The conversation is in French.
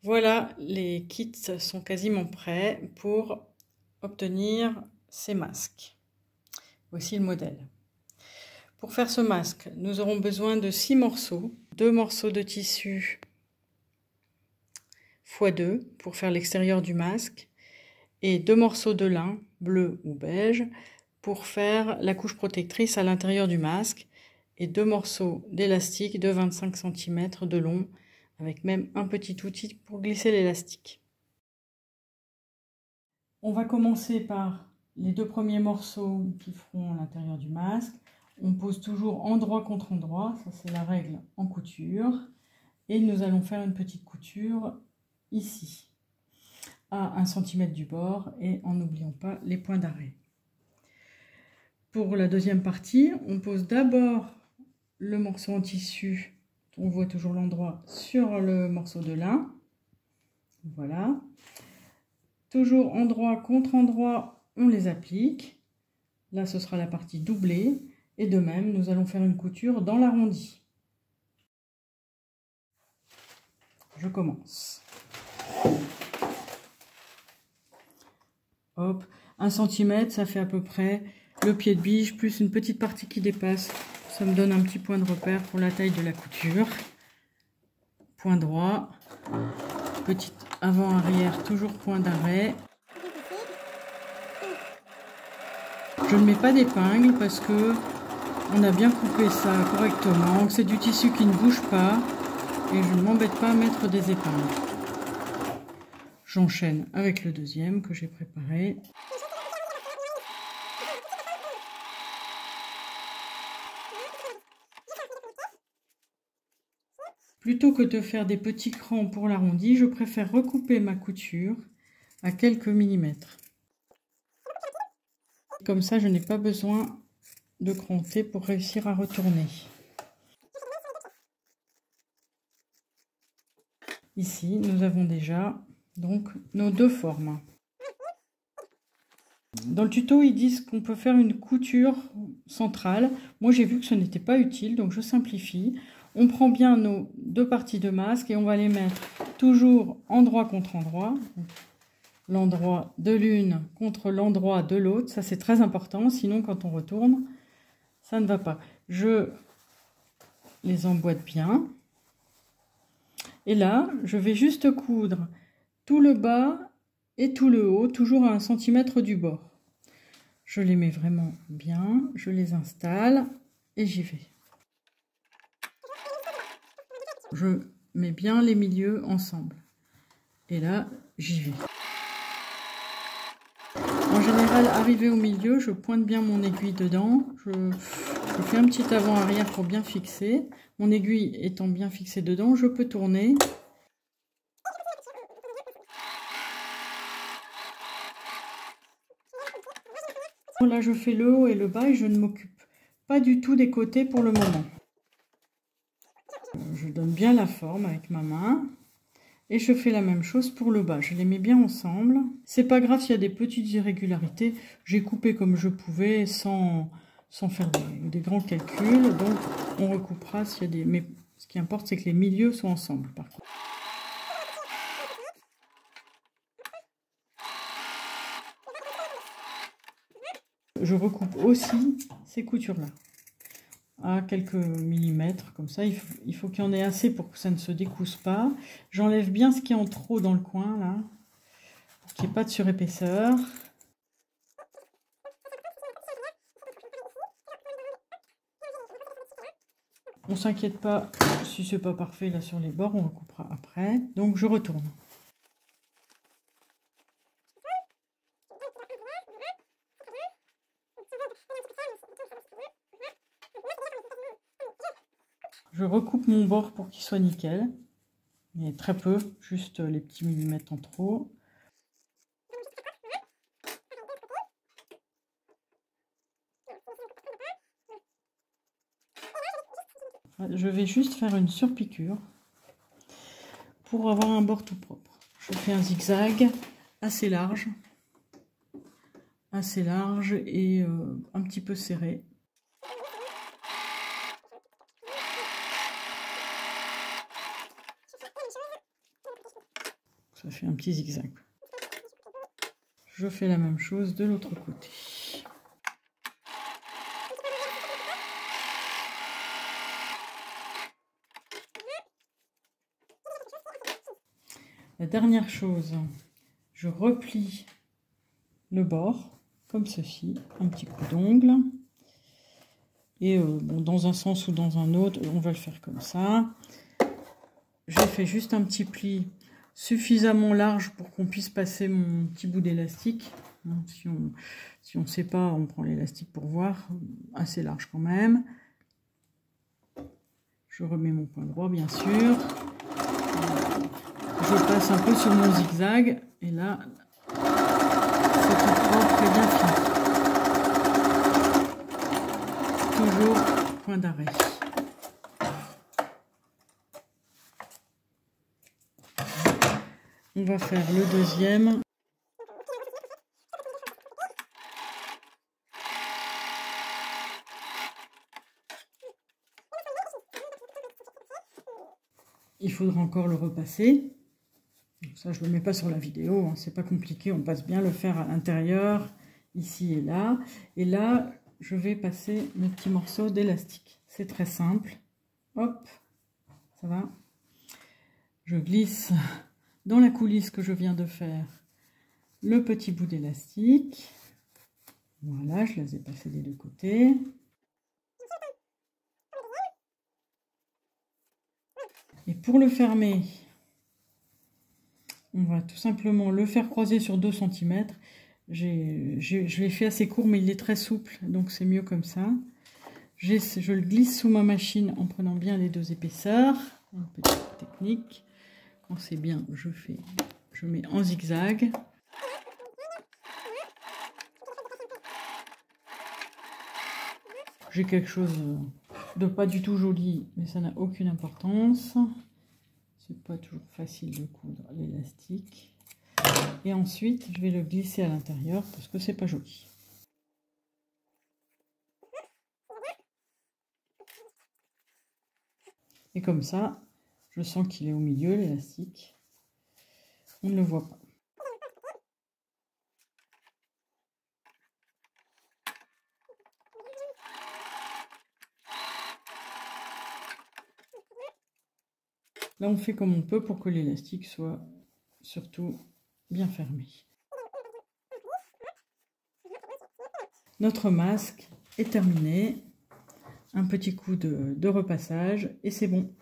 Voilà, les kits sont quasiment prêts pour obtenir ces masques. Voici le modèle. Pour faire ce masque, nous aurons besoin de 6 morceaux, 2 morceaux de tissu x2 pour faire l'extérieur du masque et 2 morceaux de lin bleu ou beige pour faire la couche protectrice à l'intérieur du masque et 2 morceaux d'élastique de 25 cm de long avec même un petit outil pour glisser l'élastique. On va commencer par les 2 premiers morceaux qui feront l'intérieur du masque. On pose toujours endroit contre endroit, ça c'est la règle en couture. Et nous allons faire une petite couture ici, à 1 cm du bord et en n'oubliant pas les points d'arrêt. Pour la deuxième partie, on pose d'abord le morceau en tissu, on voit toujours l'endroit, sur le morceau de lin. Voilà. Toujours endroit contre endroit, on les applique. Là, ce sera la partie doublée. Et de même, nous allons faire une couture dans l'arrondi. Je commence. Hop, 1 cm, ça fait à peu près le pied de biche, plus une petite partie qui dépasse. Ça me donne un petit point de repère pour la taille de la couture. Point droit, petite avant-arrière, toujours point d'arrêt. Je ne mets pas d'épingle parce que on a bien coupé ça correctement. C'est du tissu qui ne bouge pas et je ne m'embête pas à mettre des épingles. J'enchaîne avec le deuxième que j'ai préparé. Plutôt que de faire des petits crans pour l'arrondi, je préfère recouper ma couture à quelques millimètres. Comme ça, je n'ai pas besoin de cranter pour réussir à retourner. Ici, nous avons déjà donc nos 2 formes. Dans le tuto, ils disent qu'on peut faire une couture centrale. Moi, j'ai vu que ce n'était pas utile, donc je simplifie. On prend bien nos 2 parties de masque et on va les mettre toujours endroit contre endroit. L'endroit de l'une contre l'endroit de l'autre. Ça, c'est très important. Sinon, quand on retourne, ça ne va pas. Je les emboîte bien. Et là, je vais juste coudre tout le bas et tout le haut, toujours à 1 cm du bord. Je les mets vraiment bien, je les installe et j'y vais. Je mets bien les milieux ensemble. Et là, j'y vais. En général, arrivé au milieu, je pointe bien mon aiguille dedans. Je fais un petit avant-arrière pour bien fixer. Mon aiguille étant bien fixée dedans, je peux tourner. Là, je fais le haut et le bas et je ne m'occupe pas du tout des côtés pour le moment. Je donne bien la forme avec ma main et je fais la même chose pour le bas. Je les mets bien ensemble. C'est pas grave s'il y a des petites irrégularités. J'ai coupé comme je pouvais sans faire des grands calculs. Donc, on recoupera s'il y a des... Mais ce qui importe, c'est que les milieux sont ensemble, par contre. Je recoupe aussi ces coutures-là à quelques millimètres, comme ça. Il faut qu'il y en ait assez pour que ça ne se décousse pas. J'enlève bien ce qui est en trop dans le coin, là, pour qu'il n'y ait pas de surépaisseur. On s'inquiète pas si c'est pas parfait là sur les bords, on recoupera après. Donc je retourne. Je recoupe mon bord pour qu'il soit nickel, mais très peu, juste les petits millimètres en trop. Je vais juste faire une surpiqûre pour avoir un bord tout propre. Je fais un zigzag assez large et un petit peu serré. Ça fait un petit zigzag. Je fais la même chose de l'autre côté. La dernière chose, je replie le bord comme ceci, un petit coup d'ongle. Et bon, dans un sens ou dans un autre, on va le faire comme ça. J'ai fait juste un petit pli suffisamment large pour qu'on puisse passer mon petit bout d'élastique. Si on ne sait pas, on prend l'élastique pour voir. Assez large quand même. Je remets mon point droit, bien sûr. Je passe un peu sur mon zigzag. Et là, c'est tout propre et bien fini. Toujours point d'arrêt. On va faire le deuxième. Il faudra encore le repasser. Ça, je ne le mets pas sur la vidéo, hein, c'est pas compliqué. On passe bien le fer à l'intérieur, ici et là. Et là, je vais passer mes petits morceaux d'élastique. C'est très simple. Hop, ça va. Je glisse dans la coulisse que je viens de faire le petit bout d'élastique. Voilà, je les ai passés des deux côtés. Et pour le fermer, on va tout simplement le faire croiser sur 2 cm. Je l'ai fait assez court, mais il est très souple, donc c'est mieux comme ça. Je le glisse sous ma machine en prenant bien les 2 épaisseurs. Une petite technique. Quand c'est bien, je mets en zigzag. J'ai quelque chose de pas du tout joli, mais ça n'a aucune importance. C'est pas toujours facile de coudre l'élastique. Et ensuite, je vais le glisser à l'intérieur parce que c'est pas joli. Et comme ça, je sens qu'il est au milieu, l'élastique. On ne le voit pas. Là, on fait comme on peut pour que l'élastique soit surtout bien fermé. Notre masque est terminé. Un petit coup de repassage et c'est bon.